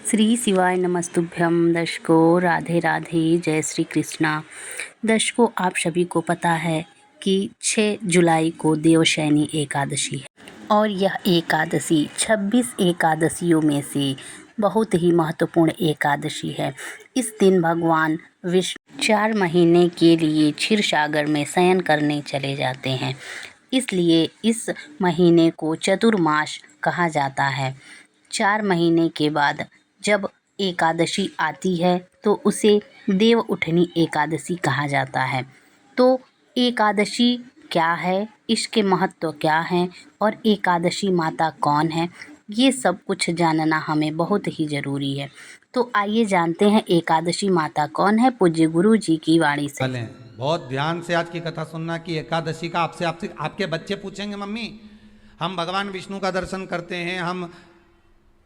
श्री शिवाय नमस्तुभ्यम। दर्शकों राधे राधे, जय श्री कृष्णा। दर्शकों, आप सभी को पता है कि 6 जुलाई को देवशयनी एकादशी है और यह एकादशी 26 एकादशियों में से बहुत ही महत्वपूर्ण एकादशी है। इस दिन भगवान विष्णु 4 महीने के लिए क्षीर सागर में शयन करने चले जाते हैं, इसलिए इस महीने को चतुर्मास कहा जाता है। 4 महीने के बाद जब एकादशी आती है तो उसे देव उठनी एकादशी कहा जाता है। तो एकादशी क्या है, इसके महत्व क्या हैं और एकादशी माता कौन है, ये सब कुछ जानना हमें बहुत ही ज़रूरी है। तो आइए जानते हैं एकादशी माता कौन है, पूज्य गुरु जी की वाणी से। चलें, बहुत ध्यान से आज की कथा सुनना कि एकादशी का आपसे आपसे आपके बच्चे पूछेंगे, मम्मी हम भगवान विष्णु का दर्शन करते हैं, हम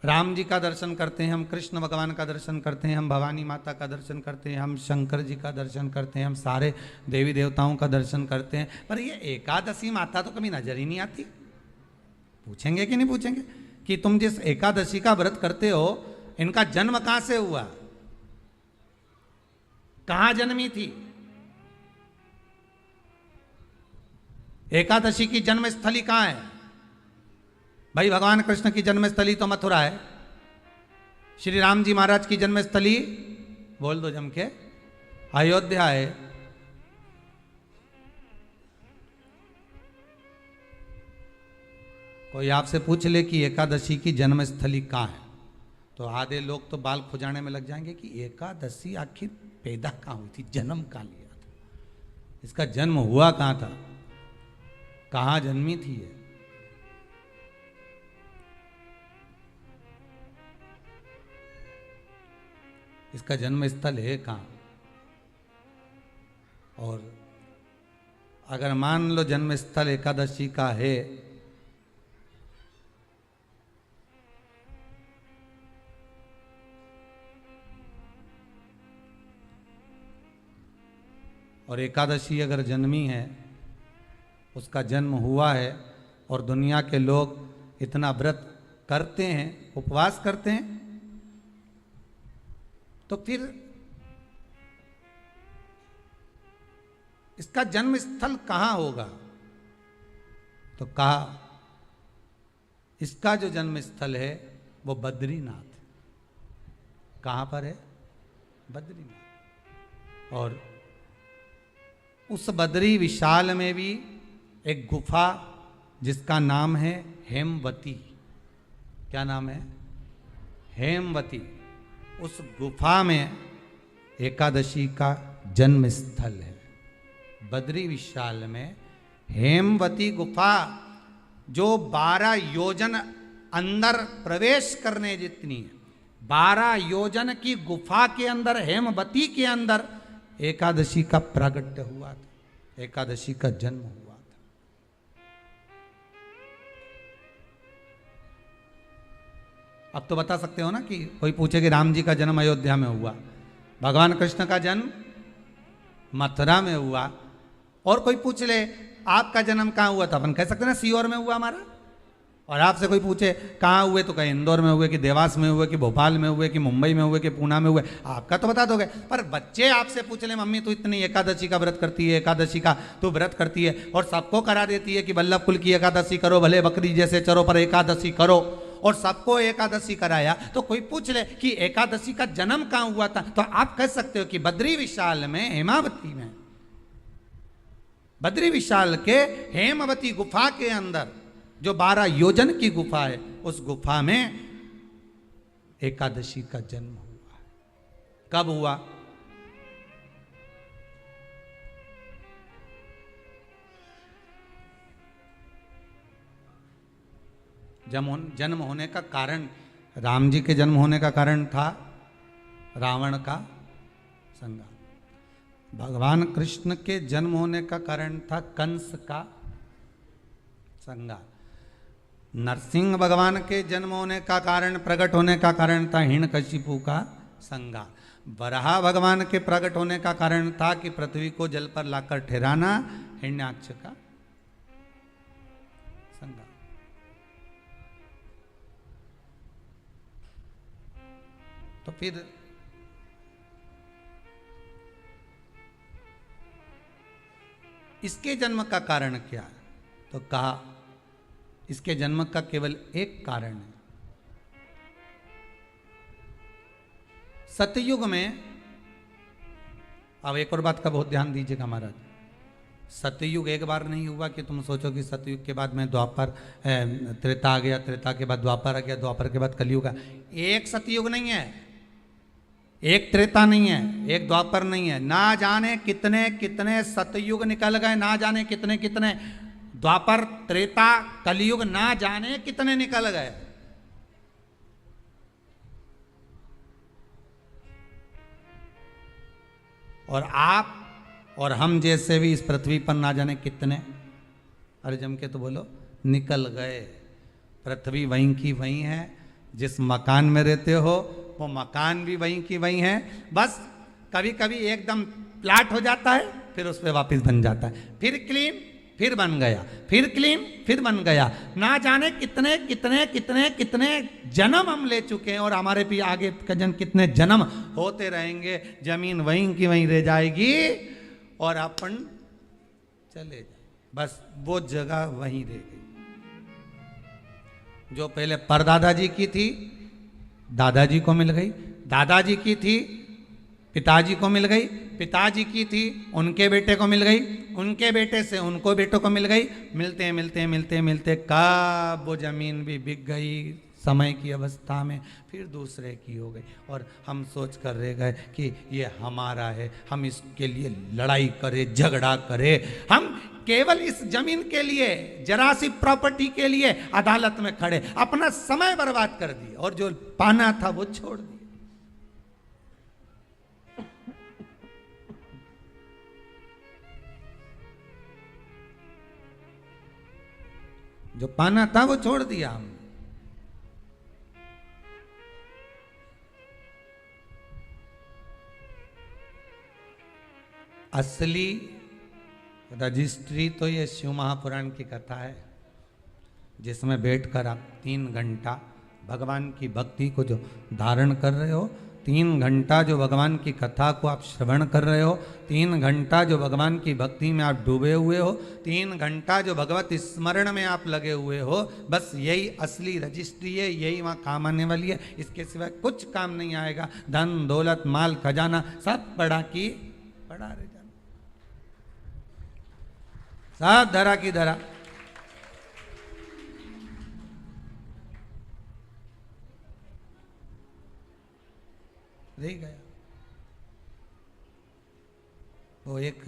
राम जी का दर्शन करते हैं, हम कृष्ण भगवान का दर्शन करते हैं, हम भवानी माता का दर्शन करते हैं, हम शंकर जी का दर्शन करते हैं, हम सारे देवी देवताओं का दर्शन करते हैं, पर ये एकादशी माता तो कभी नजर ही नहीं आती। पूछेंगे कि नहीं पूछेंगे कि तुम जिस एकादशी का व्रत करते हो, इनका जन्म कहां से हुआ, कहां जन्मी थी? एकादशी की जन्मस्थली कहां है? भाई भगवान कृष्ण की जन्मस्थली तो मथुरा है, श्री राम जी महाराज की जन्मस्थली बोल दो जम के अयोध्या है। कोई आपसे पूछ ले कि एकादशी की जन्मस्थली कहां है, तो आधे लोग तो बाल खुजाने में लग जाएंगे कि एकादशी आखिर पैदा कहां हुई थी, जन्म कहां लिया था, इसका जन्म हुआ कहां था, कहां जन्मी थी ये? इसका जन्म स्थल है कहां? और अगर मान लो जन्म स्थल एकादशी का है, और एकादशी अगर जन्मी है, उसका जन्म हुआ है और दुनिया के लोग इतना व्रत करते हैं, उपवास करते हैं, तो फिर इसका जन्म स्थल कहां होगा? तो कहा इसका जो जन्म स्थल है वो बद्रीनाथ। कहां पर है? बद्रीनाथ। और उस बद्री विशाल में भी एक गुफा जिसका नाम है हेमवती। क्या नाम है? हेमवती। उस गुफा में एकादशी का जन्म स्थल है। बद्री विशाल में हेमवती गुफा, जो 12 योजन अंदर प्रवेश करने जितनी है, 12 योजन की गुफा के अंदर, हेमवती के अंदर एकादशी का प्रागट्य हुआ था, एकादशी का जन्म हुआ था। अब तो बता सकते हो ना कि कोई पूछे कि राम जी का जन्म अयोध्या में हुआ, भगवान कृष्ण का जन्म मथुरा में हुआ, और कोई पूछ ले आपका जन्म कहाँ हुआ था, अपन कह सकते ना सीहोर में हुआ हमारा। और आपसे कोई पूछे कहाँ हुए, तो कहीं इंदौर में हुए, कि देवास में हुए, कि भोपाल में हुए, कि मुंबई में हुए, कि पूना में हुए, आपका तो बता दोगे। पर बच्चे आपसे पूछ ले मम्मी तू इतनी एकादशी का व्रत करती है, एकादशी का तू व्रत करती है और सबको करा देती है कि वल्लभ कुल की एकादशी करो, भले बकरी जैसे चरो पर एकादशी करो, और सबको एकादशी कराया, तो कोई पूछ ले कि एकादशी का जन्म कहाँ हुआ था, तो आप कह सकते हो कि बद्री विशाल में, हेमावती में, बद्री विशाल के हेमवती गुफा के अंदर जो 12 योजन की गुफा है, उस गुफा में एकादशी का जन्म हुआ। कब हुआ? जन्म होने का कारण, राम जी के जन्म होने का कारण था रावण का संहार। भगवान कृष्ण के जन्म होने का कारण था कंस का संहार। नरसिंह भगवान के जन्म होने का कारण, प्रकट होने का कारण था हिरण्यकशिपु का संहार। वराह भगवान के प्रकट होने का कारण था कि पृथ्वी को जल पर लाकर ठहराना, हिरण्याक्ष का संहार। तो फिर इसके जन्म का कारण क्या है? तो कहा इसके जन्म का केवल एक कारण है। सतयुग में, अब एक और बात का बहुत ध्यान दीजिएगा महाराज, सतयुग एक बार नहीं हुआ कि तुम सोचो कि सतयुग के बाद में द्वापर त्रेता आ गया, त्रेता के बाद द्वापर आ गया, द्वापर के बाद कलयुग आ। एक सतयुग नहीं है, एक त्रेता नहीं है, एक द्वापर नहीं है, ना जाने कितने कितने सतयुग निकल गए, ना जाने कितने कितने द्वापर त्रेता कलयुग, ना जाने कितने निकल गए। और आप और हम जैसे भी इस पृथ्वी पर ना जाने कितने, अरे जम के तो बोलो, निकल गए। पृथ्वी वहीं की वहीं है, जिस मकान में रहते हो वो मकान भी वहीं की वहीं है, बस कभी कभी एकदम प्लाट हो जाता है, फिर उस पर वापस बन जाता है, फिर क्लीन, फिर बन गया, फिर क्लीन, फिर बन गया। ना जाने कितने कितने कितने कितने जन्म हम ले चुके हैं, और हमारे भी आगे का जन्म कितने जन्म होते रहेंगे। जमीन वहीं की वहीं रह जाएगी और अपन चले जाए, बस वो जगह वहीं रह गई। जो पहले परदादा जी की थी दादाजी को मिल गई, दादाजी की थी पिताजी को मिल गई, पिताजी की थी उनके बेटे को मिल गई, उनके बेटे से उनको बेटों को मिल गई। मिलते मिलते मिलते मिलते कब वो जमीन भी बिक गई समय की अवस्था में, फिर दूसरे की हो गई, और हम सोच कर रह गए कि ये हमारा है, हम इसके लिए लड़ाई करें, झगड़ा करें, हम केवल इस जमीन के लिए, जरा सी प्रॉपर्टी के लिए अदालत में खड़े, अपना समय बर्बाद कर दिए, और जो पाना था वो छोड़ दिया। जो पाना था वो छोड़ दिया हमने। असली रजिस्ट्री तो ये शिव महापुराण की कथा है, जिसमें बैठकर आप 3 घंटा भगवान की भक्ति को जो धारण कर रहे हो, 3 घंटा जो भगवान की कथा को आप श्रवण कर रहे हो, 3 घंटा जो भगवान की भक्ति में आप डूबे हुए हो, 3 घंटा जो भगवत स्मरण में आप लगे हुए हो, बस यही असली रजिस्ट्री है, यही वहाँ काम आने वाली है। इसके सिवाय कुछ काम नहीं आएगा। धन दौलत माल खजाना सब पड़ा की पड़ा रह जाना, सब धरा की धरा। रह गया। वो एक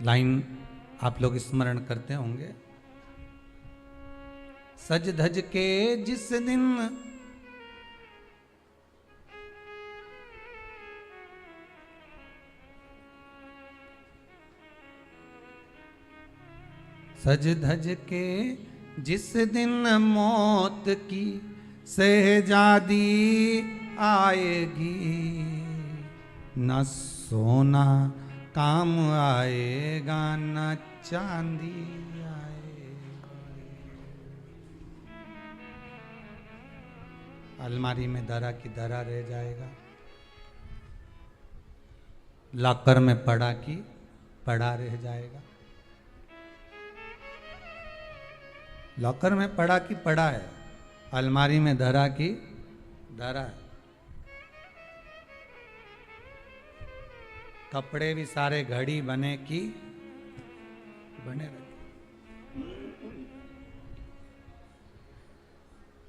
लाइन आप लोग स्मरण करते होंगे, सज धज के जिस दिन सज धज के जिस दिन मौत की शहजादी आएगी, न सोना काम आएगा न चांदी आएगा। अलमारी में धरा की धरा रह जाएगा, लॉकर में पड़ा की पड़ा रह जाएगा। लॉकर में पड़ा की पड़ा है, अलमारी में धरा की धरा है। कपड़े भी सारे घड़ी बने की बने रहे,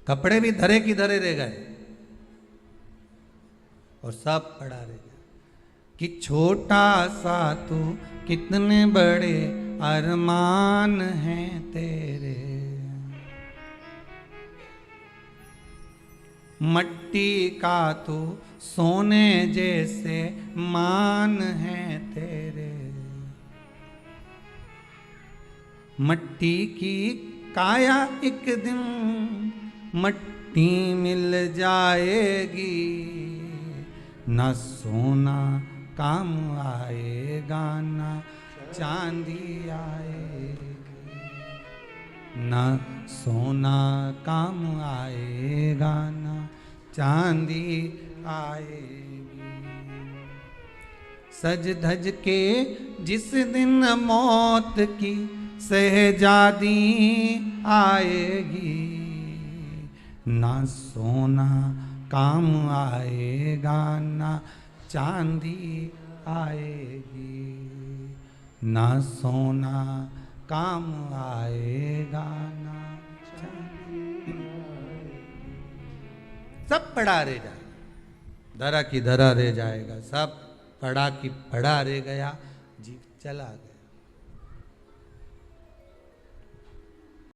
कपड़े भी धरे की धरे रह गए और सब पड़ा रह गया। कि छोटा सा तू कितने बड़े अरमान हैं तेरे, मट्टी का तू सोने जैसे मान है तेरे। मट्टी की काया एक दिन मट्टी मिल जाएगी, न सोना काम आएगा न चांदी आएगी। ना सोना काम आएगा, ना चांदी आएगी। सज धज के जिस दिन मौत की शहजादी आएगी, ना सोना काम आएगा, ना चांदी आएगी, ना सोना काम आएगा, ना चांदी आएगी। सब पड़ा रह जाएगा, धरा की धरा रह जाएगा, सब पड़ा की पड़ा रह गया, जीव चला